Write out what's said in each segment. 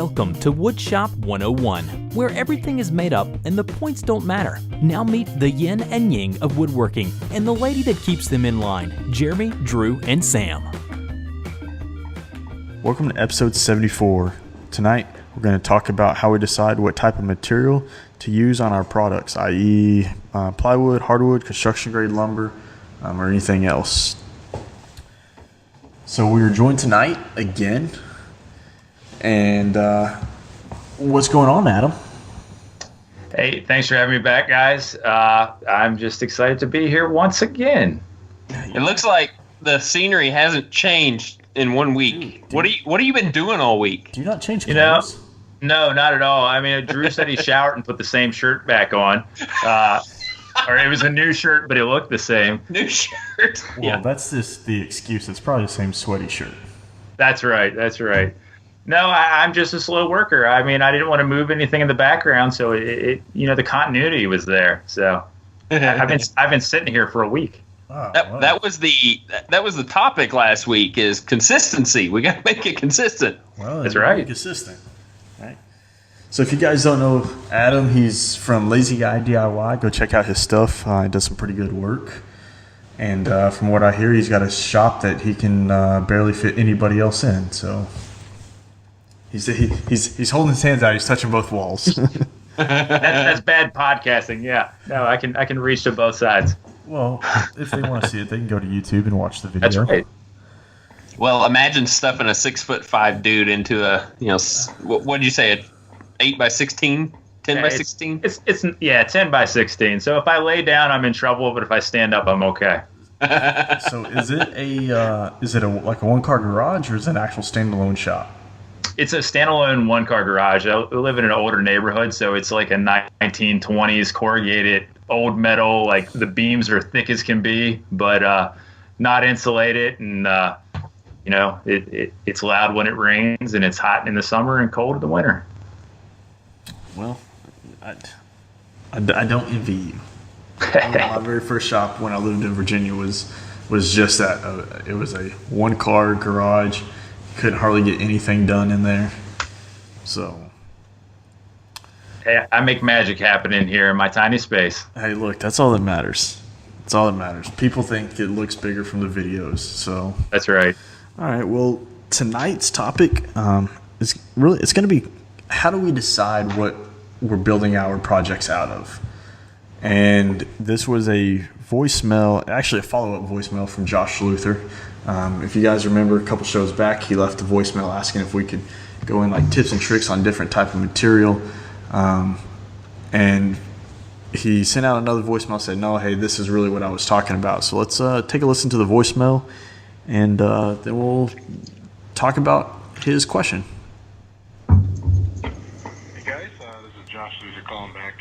Welcome to Woodshop 101, where everything is made up and the points don't matter. Now meet the yin and yang of woodworking and the lady that keeps them in line, Jeremy, Drew, and Sam. Welcome to episode 74. Tonight, we're going to talk about how we decide what type of material to use on our products, i.e. Plywood, hardwood, construction grade lumber, or anything else. So we are joined tonight again. And what's going on, Adam? Hey, thanks for having me back, guys. I'm just excited to be here once again. It looks like the scenery hasn't changed in 1 week. What have you been doing all week? Do you not change clothes? No, not at all. I mean, Drew said he showered and put the same shirt back on. Or it was a new shirt, but it looked the same. New shirt. Well, that's just the excuse. It's probably the same sweaty shirt. That's right. No, I'm just a slow worker. I mean, I didn't want to move anything in the background, so it the continuity was there. So I've been sitting here for a week. Oh, that was the topic last week, is consistency. We got to make it consistent. Well, that's right. Consistent. Right. So if you guys don't know Adam, he's from Lazy Guy DIY. Go check out his stuff. He does some pretty good work. And from what I hear, he's got a shop that he can barely fit anybody else in. So he's holding his hands out. He's touching both walls. That's bad podcasting. Yeah. No, I can reach to both sides. Well, if they want to see it, they can go to YouTube and watch the video. That's right. Well, imagine stuffing a 6'5" dude into a what did you say, 8 by 16, 10 by 16? It's 10 by 16. So if I lay down, I'm in trouble, but if I stand up, I'm okay. So is it like a one-car garage, or is it an actual standalone shop? It's a standalone one-car garage. I live in an older neighborhood, so it's like a 1920s corrugated old metal. Like the beams are thick as can be, but not insulated, and it's loud when it rains, and it's hot in the summer and cold in the winter. Well, I don't envy you. My very first shop when I lived in Virginia was just that. It was a one-car garage. Couldn't hardly get anything done in there. So, hey, I make magic happen in here in my tiny space. Hey, look, that's all that matters. That's all that matters. People think it looks bigger from the videos. So that's right. All right. Well, tonight's topic it's going to be, how do we decide what we're building our projects out of? And this was a voicemail, actually a follow-up voicemail from Josh Luther. If you guys remember a couple shows back, he left a voicemail asking if we could go in like tips and tricks on different type of material. And he sent out another voicemail, said, no, hey, this is really what I was talking about. So let's take a listen to the voicemail, and then we'll talk about his question. Hey guys, this is Josh Luther calling back.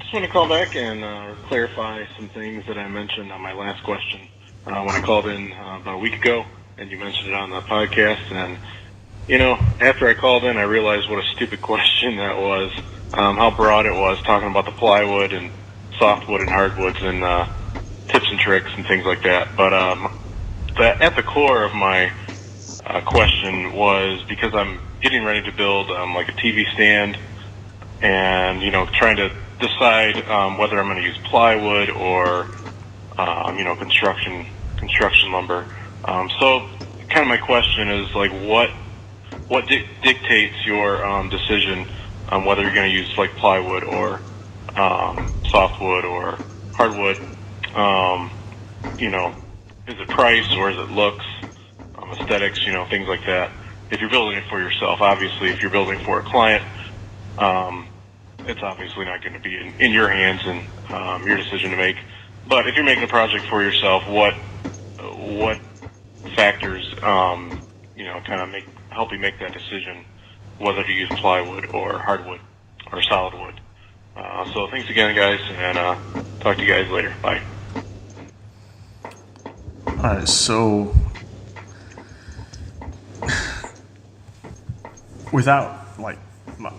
Just want to call back and clarify some things that I mentioned on my last question. When I called in about a week ago, and you mentioned it on the podcast, and after I called in, I realized what a stupid question that was, how broad it was, talking about the plywood and softwood and hardwoods and tips and tricks and things like that. But at the core of my question was, because I'm getting ready to build like a TV stand, and trying to decide whether I'm going to use plywood or construction lumber. So kind of my question is, like, what dictates your decision on whether you're going to use like plywood or softwood or hardwood? Is it price, or is it looks, aesthetics, things like that? If you're building it for yourself, obviously, if you're building for a client, it's obviously not going to be in your hands and your decision to make. But if you're making a project for yourself, what factors, kind of help you make that decision, whether to use plywood or hardwood or solid wood? So thanks again, guys, and talk to you guys later. Bye. All right, so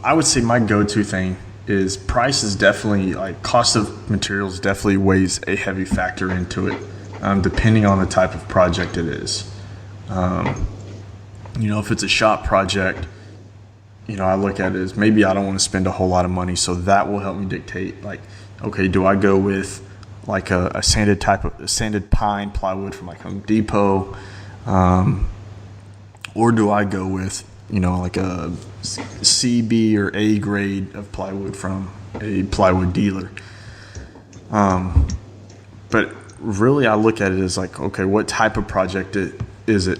I would say my go-to thing is price is definitely, like, cost of materials definitely weighs a heavy factor into it, depending on the type of project it is. If it's a shop project, I look at it as maybe I don't want to spend a whole lot of money, so that will help me dictate, like, okay, do I go with like a sanded pine plywood from like Home Depot, or do I go with, like a C, B, or A grade of plywood from a plywood dealer? But really, I look at it as like, okay, what type of project is it?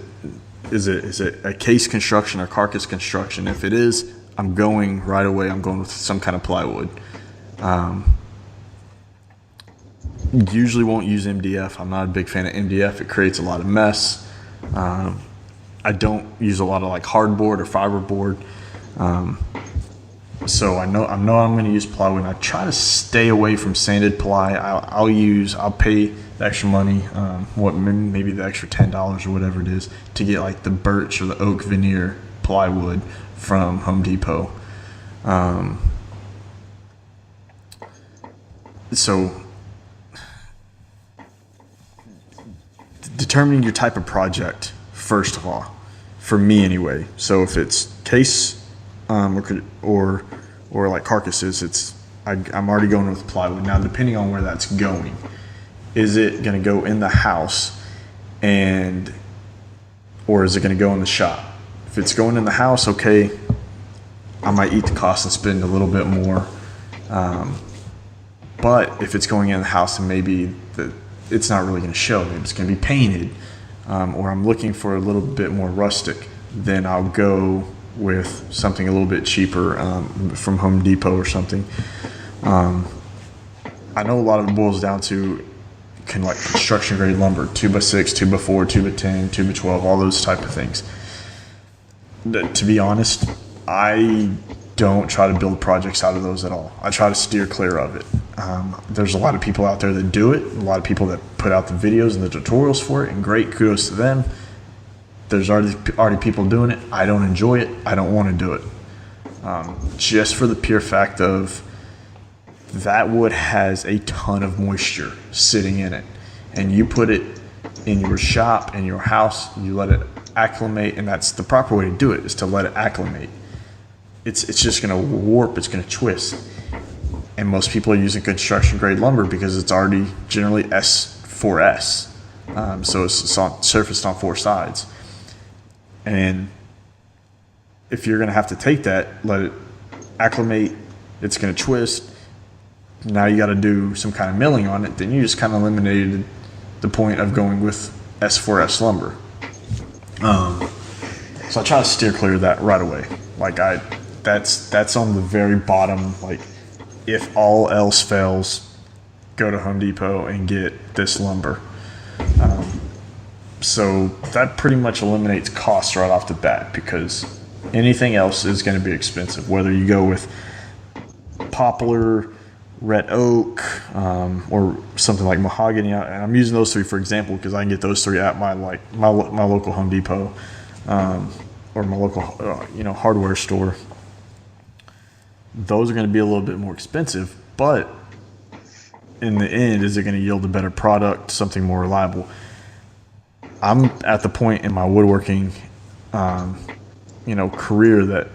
Is it a case construction or carcass construction? If it is, I'm going right away. I'm going with some kind of plywood. Usually won't use MDF. I'm not a big fan of MDF. It creates a lot of mess. I don't use a lot of like hardboard or fiberboard. So I know I'm going to use plywood. And I try to stay away from sanded ply. I'll pay the extra money, maybe the extra $10 or whatever it is, to get like the birch or the oak veneer plywood from Home Depot. So determining your type of project, first of all, for me anyway. So if it's case or like carcasses, I'm already going with plywood. Now, depending on where that's going, is it going to go in the house or is it going to go in the shop? If it's going in the house, okay, I might eat the cost and spend a little bit more. But if it's going in the house and maybe it's not really going to show, maybe it's going to be painted, or I'm looking for a little bit more rustic, then I'll go with something a little bit cheaper from Home Depot or something. I know a lot of it boils down to like construction grade lumber, 2x6, 2x4, 2x10, 2x12, all those type of things. To be honest, I don't try to build projects out of those at all. I try to steer clear of it. There's a lot of people out there that do it, a lot of people that put out the videos and the tutorials for it, and great, kudos to them. There's already people doing it. I don't enjoy it. I don't want to do it. Just for the pure fact of that wood has a ton of moisture sitting in it, and you put it in your shop, in your house, you let it acclimate, and that's the proper way to do it, is to let it acclimate. It's just going to warp, it's going to twist. And most people are using construction grade lumber because it's already generally S4S. So it's surfaced on four sides. And if you're going to have to take that, let it acclimate, it's going to twist. Now you got to do some kind of milling on it. Then you just kind of eliminated the point of going with S4S lumber. So I try to steer clear of that right away. Like that's on the very bottom. Like, if all else fails, go to Home Depot and get this lumber. So that pretty much eliminates costs right off the bat, because anything else is going to be expensive. Whether you go with poplar, red oak, or something like mahogany, and I'm using those three for example because I can get those three at my local Home Depot, or my local hardware store. Those are going to be a little bit more expensive, but in the end, is it going to yield a better product, something more reliable? I'm at the point in my woodworking, career that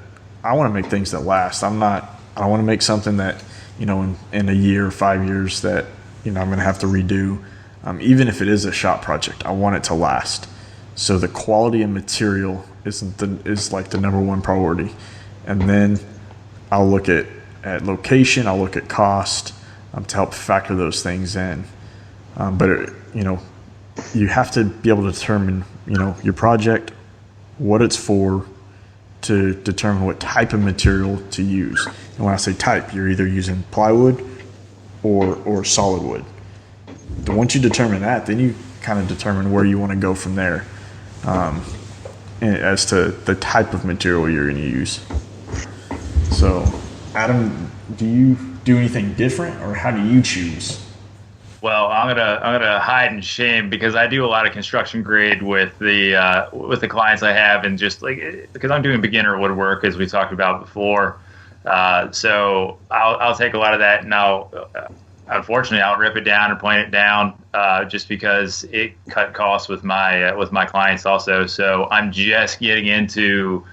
I want to make things that last. I don't want to make something that, in a year or 5 years that, I'm going to have to redo. Even if it is a shop project, I want it to last. So the quality of material is like the number one priority. And then I'll look at location, I'll look at cost, to help factor those things in. But you have to be able to determine, your project, what it's for, to determine what type of material to use. And when I say type, you're either using plywood or solid wood. Once you determine that, then you kind of determine where you want to go from there, as to the type of material you're going to use. So, Adam, do you do anything different, or how do you choose? Well, I'm gonna hide in shame because I do a lot of construction grade with the clients I have, and just like because I'm doing beginner woodwork as we talked about before, so I'll take a lot of that, and unfortunately I'll rip it down and point it down, just because it cut costs with my clients also. So I'm just getting into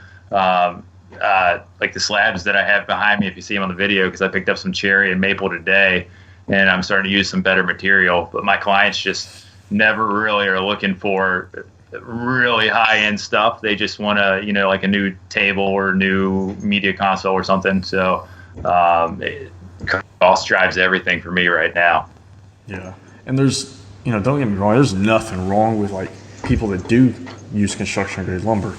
like the slabs that I have behind me, if you see them on the video, because I picked up some cherry and maple today, and I'm starting to use some better material. But my clients just never really are looking for really high-end stuff. They just want to, like a new table or new media console or something. So cost drives everything for me right now. Yeah. And there's, don't get me wrong, there's nothing wrong with like people that do use construction grade lumber.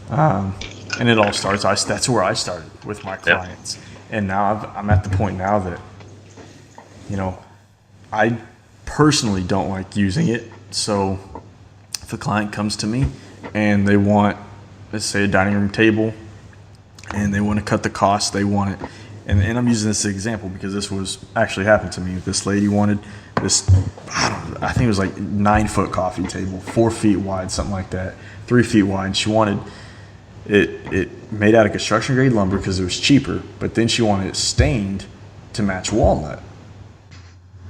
And it all starts, that's where I started with my clients. Yep. And now I'm at the point now that, I personally don't like using it. So if a client comes to me and they want, let's say, a dining room table, and they want to cut the cost, they want it. And I'm using this example because this was actually happened to me. This lady wanted this, I think it was like 9-foot coffee table, 4 feet wide, something like that, 3 feet wide. She wanted it made out of construction grade lumber because it was cheaper, but then she wanted it stained to match walnut.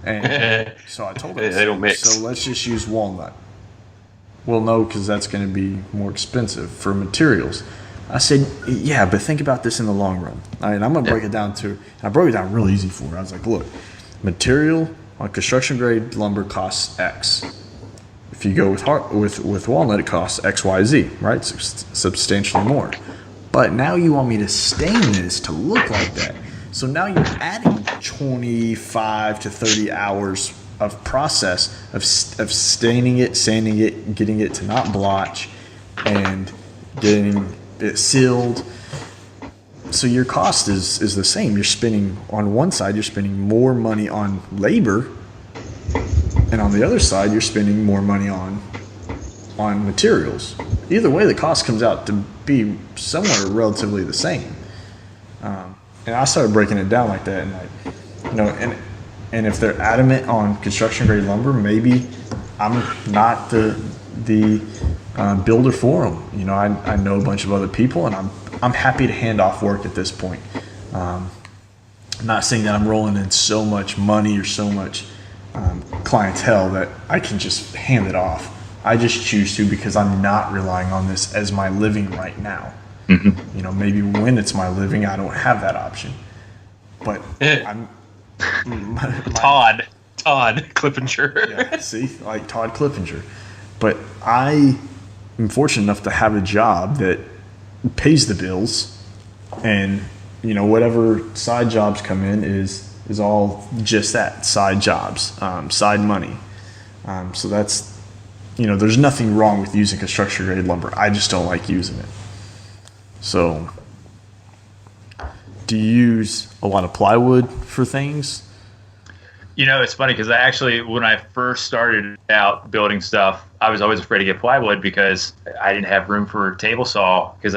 And so I told her, they don't mix. So let's just use walnut. Well, no, because that's going to be more expensive for materials. I said, yeah, but think about this in the long run. I'm going to break it down and I broke it down real easy for her. I was like, look, material on construction grade lumber costs X. If you go with walnut, it costs X, Y, Z, right? Substantially more. But now you want me to stain this to look like that. So now you're adding 25 to 30 hours of process of staining it, sanding it, getting it to not blotch, and getting it sealed. So your cost is the same. You're spending, on one side, you're spending more money on labor, and on the other side, you're spending more money on materials. Either way, the cost comes out to be somewhere relatively the same. And I started breaking it down like that, and and if they're adamant on construction grade lumber, maybe I'm not the builder for them. I know a bunch of other people, and I'm happy to hand off work at this point. I'm not saying that I'm rolling in so much money or so much clientele that I can just hand it off. I just choose to because I'm not relying on this as my living right now. Mm-hmm. Maybe when it's my living, I don't have that option. But Todd Clippinger. Yeah, see, like Todd Clippinger. But I am fortunate enough to have a job that pays the bills, and whatever side jobs come in is all just that, side jobs, side money. So that's, there's nothing wrong with using construction grade lumber. I just don't like using it. So, do you use a lot of plywood for things? It's funny because when I first started out building stuff, I was always afraid to get plywood because I didn't have room for a table saw, because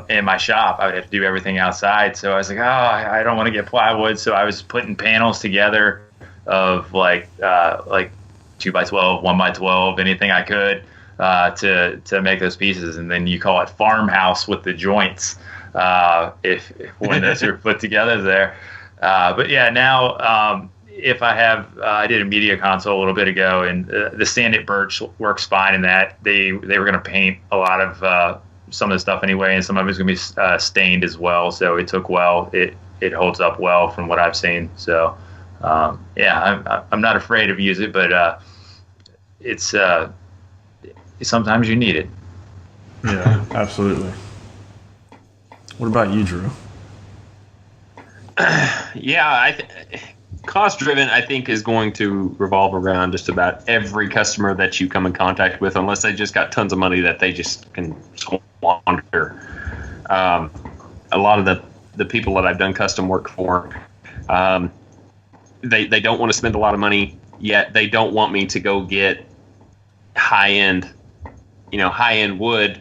in my shop I would have to do everything outside. So I was like, I don't want to get plywood. So I was putting panels together of like 2x12, 1x12, anything I could to make those pieces. And then you call it farmhouse with the joints if when those are put together there. But yeah, now if I have, I did a media console a little bit ago, and the sanded birch works fine in that. They were going to paint a lot of some of the stuff anyway, and some of it's going to be stained as well. So it took well. It holds up well from what I've seen. So yeah, I'm not afraid of using it, but it's sometimes you need it. Yeah, absolutely. What about you, Drew? Yeah, cost driven, I think, is going to revolve around just about every customer that you come in contact with, unless they just got tons of money that they just can squander. A lot of the people that I've done custom work for, they don't want to spend a lot of money, yet they don't want me to go get high-end wood,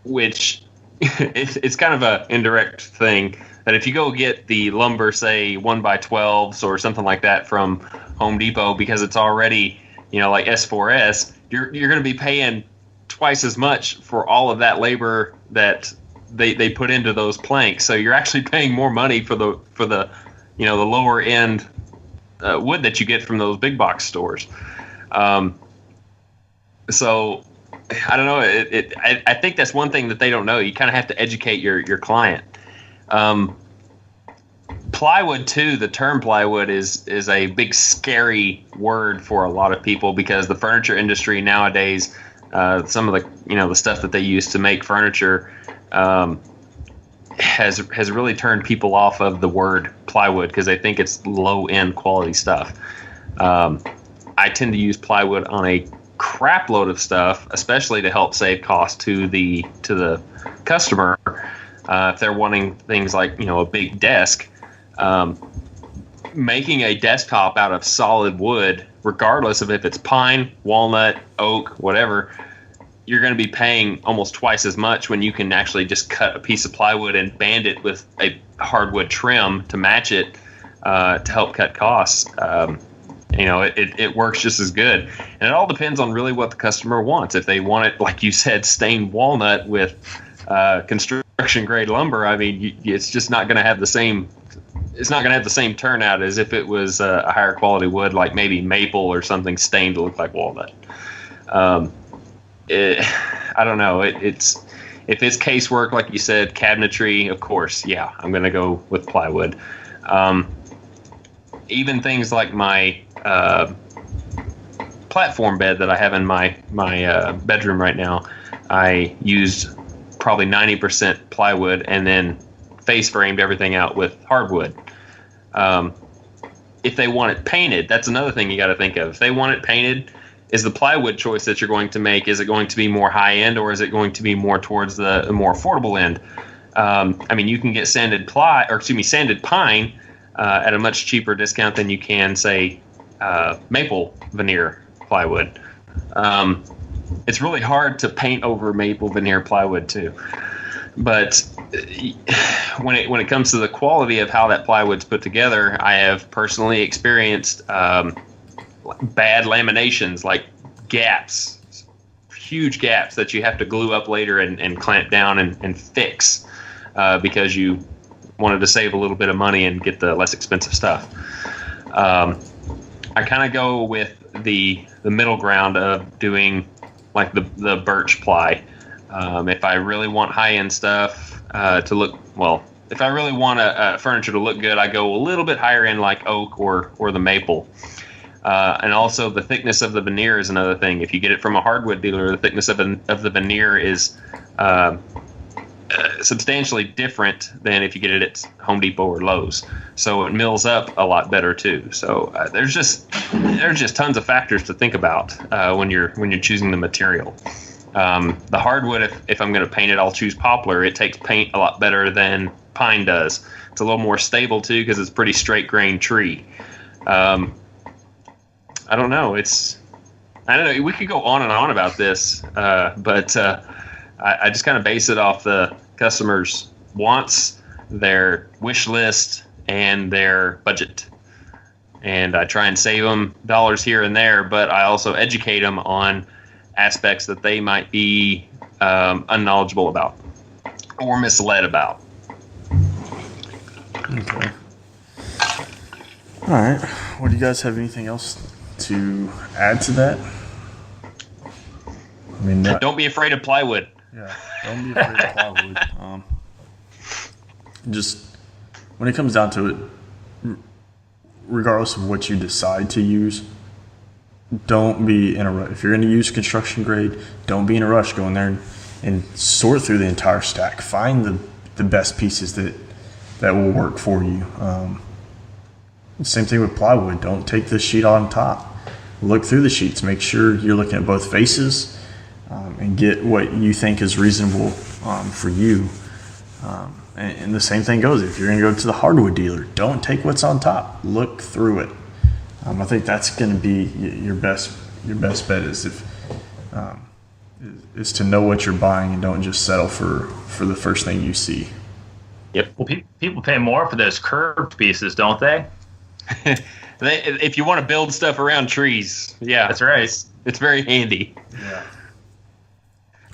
which it's kind of a indirect thing. That if you go get the lumber, say 1x12s or something like that from Home Depot, because it's already, like S4S, you're going to be paying twice as much for all of that labor that they put into those planks. So you're actually paying more money for the the lower end wood that you get from those big box stores. So I don't know. I think that's one thing that they don't know. You kind of have to educate your client. Plywood too. The term plywood is a big scary word for a lot of people because the furniture industry nowadays, some of the stuff that they use to make furniture, has really turned people off of the word plywood because they think it's low end quality stuff. I tend to use plywood on a crap load of stuff, especially to help save cost to the customer. If they're wanting things like a big desk. Making a desktop out of solid wood, regardless of if it's pine, walnut, oak, whatever, you're going to be paying almost twice as much when you can actually just cut a piece of plywood and band it with a hardwood trim to match it to help cut costs. It works just as good. And it all depends on really what the customer wants. If they want it, like you said, stained walnut with construction grade lumber, I mean, it's just not going to have the same. It's not going to have the same turnout as if it was a higher quality wood, like maybe maple or something stained to look like walnut. I don't know. It's if it's casework, like you said, cabinetry, of course, yeah, I'm going to go with plywood. Even things like my platform bed that I have in my bedroom right now, I used probably 90% plywood and then face framed everything out with hardwood. If they want it painted, that's another thing you got to think of. If they want it painted, is the plywood choice that you're going to make, is it going to be more high end or is it going to be more towards the more affordable end? I mean, you can get sanded pine at a much cheaper discount than you can, say, maple veneer plywood. It's really hard to paint over maple veneer plywood too. But when it comes to the quality of how that plywood's put together, I have personally experienced bad laminations, like gaps, huge gaps that you have to glue up later and clamp down and fix because you wanted to save a little bit of money and get the less expensive stuff. I kind of go with the middle ground of doing like the birch ply. If I really want high-end stuff to look, well, if I really want a furniture to look good, I go a little bit higher end like oak or the maple. And also the thickness of the veneer is another thing. If you get it from a hardwood dealer, the thickness of the veneer is substantially different than if you get it at Home Depot or Lowe's. So it mills up a lot better too. So there's just tons of factors to think about when you're choosing the material. The hardwood, if I'm going to paint it, I'll choose poplar. It takes paint a lot better than pine does. It's a little more stable too because it's a pretty straight grain tree. I don't know. I don't know. We could go on and on about this, but I just kind of base it off the customer's wants, their wish list, and their budget. And I try and save them dollars here and there, but I also educate them on aspects that they might be unknowledgeable about or misled about. Okay. All right. Well, do you guys have anything else to add to that? I mean, don't be afraid of plywood. Yeah, don't be afraid of plywood. Just when it comes down to it, regardless of what you decide to use, don't be in a rush. If you're going to use construction grade, don't be in a rush. Go in there and sort through the entire stack. Find the best pieces that will work for you. Same thing with plywood. Don't take the sheet on top. Look through the sheets. Make sure you're looking at both faces and get what you think is reasonable for you. And the same thing goes if you're going to go to the hardwood dealer. Don't take what's on top. Look through it. I think that's going to be your best bet is to know what you're buying and don't just settle for the first thing you see. Yep. Well, people pay more for those curved pieces, don't they? If you want to build stuff around trees, yeah, that's right. It's very handy. Yeah.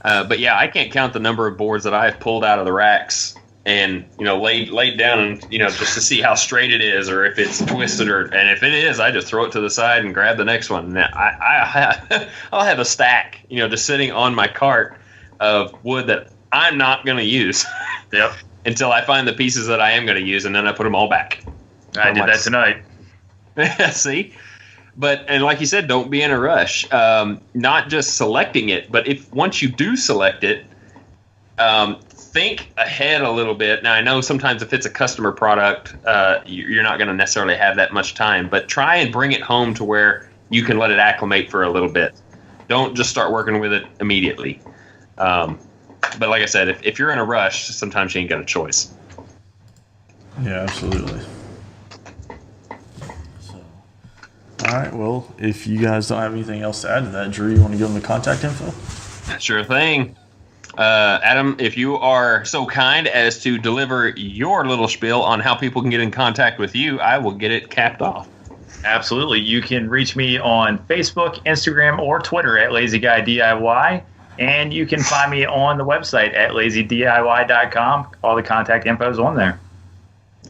But yeah, I can't count the number of boards that I have pulled out of the racks and laid down and just to see how straight it is or if it's twisted, and if it is, I just throw it to the side and grab the next one. And I'll have a stack just sitting on my cart of wood that I'm not going to use. Yep. Until I find the pieces that I am going to use, and then I put them all back. I did that tonight. See? And like you said, don't be in a rush. Not just selecting it, but once you do select it, think ahead a little bit. Now, I know sometimes if it's a customer product, you're not going to necessarily have that much time, but try and bring it home to where you can let it acclimate for a little bit. Don't just start working with it immediately. But like I said, if you're in a rush, sometimes you ain't got a choice. Yeah, absolutely. All right, well, if you guys don't have anything else to add to that, Drew, you want to give them the contact info? Sure thing. Adam, if you are so kind as to deliver your little spiel on how people can get in contact with you, I will get it capped off. Absolutely. You can reach me on Facebook, Instagram, or Twitter at LazyGuyDIY, and you can find me on the website at lazydiy.com. All the contact info is on there.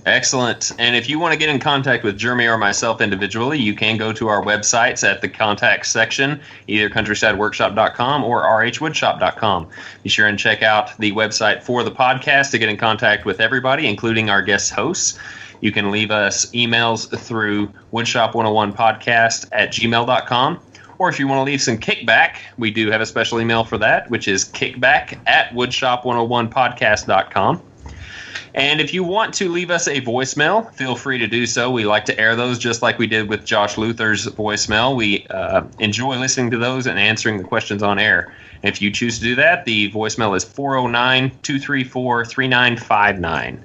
Excellent. And if you want to get in contact with Jeremy or myself individually, you can go to our websites at the contact section, either countrysideworkshop.com or rhwoodshop.com. Be sure and check out the website for the podcast to get in contact with everybody, including our guest hosts. You can leave us emails through woodshop101podcast@gmail.com. Or if you want to leave some kickback, we do have a special email for that, which is kickback@woodshop101podcast.com. And if you want to leave us a voicemail, feel free to do so. We like to air those just like we did with Josh Luther's voicemail. We enjoy listening to those and answering the questions on air. And if you choose to do that, the voicemail is 409-234-3959.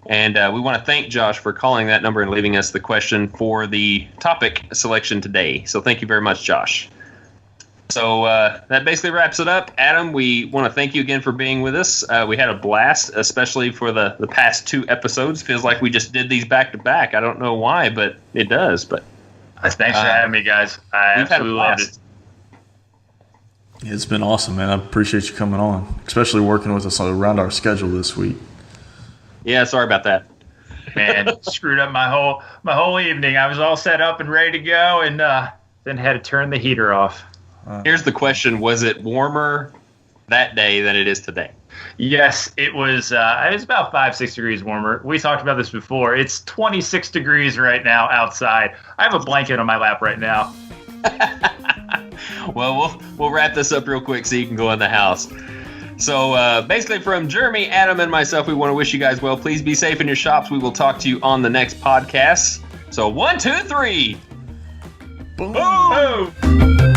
And we want to thank Josh for calling that number and leaving us the question for the topic selection today. So thank you very much, Josh. So that basically wraps it up. Adam, we want to thank you again for being with us. We had a blast, especially for the past 2 episodes. Feels like we just did these back to back. I don't know why, but it does. But thanks for having me, guys. I absolutely loved it. It's been awesome, man. I appreciate you coming on, especially working with us around our schedule this week. Yeah, sorry about that. Man, screwed up my whole evening. I was all set up and ready to go, and then had to turn the heater off. Here's the question: was it warmer that day than it is today? Yes, it was. It was about 5-6 degrees warmer. We talked about this before. It's 26 degrees right now outside. I have a blanket on my lap right now. Well, we'll wrap this up real quick so you can go in the house. So basically from Jeremy, Adam, and myself, we want to wish you guys well. Please be safe in your shops. We will talk to you on the next podcast. So 1, 2, 3. Boom. Boom.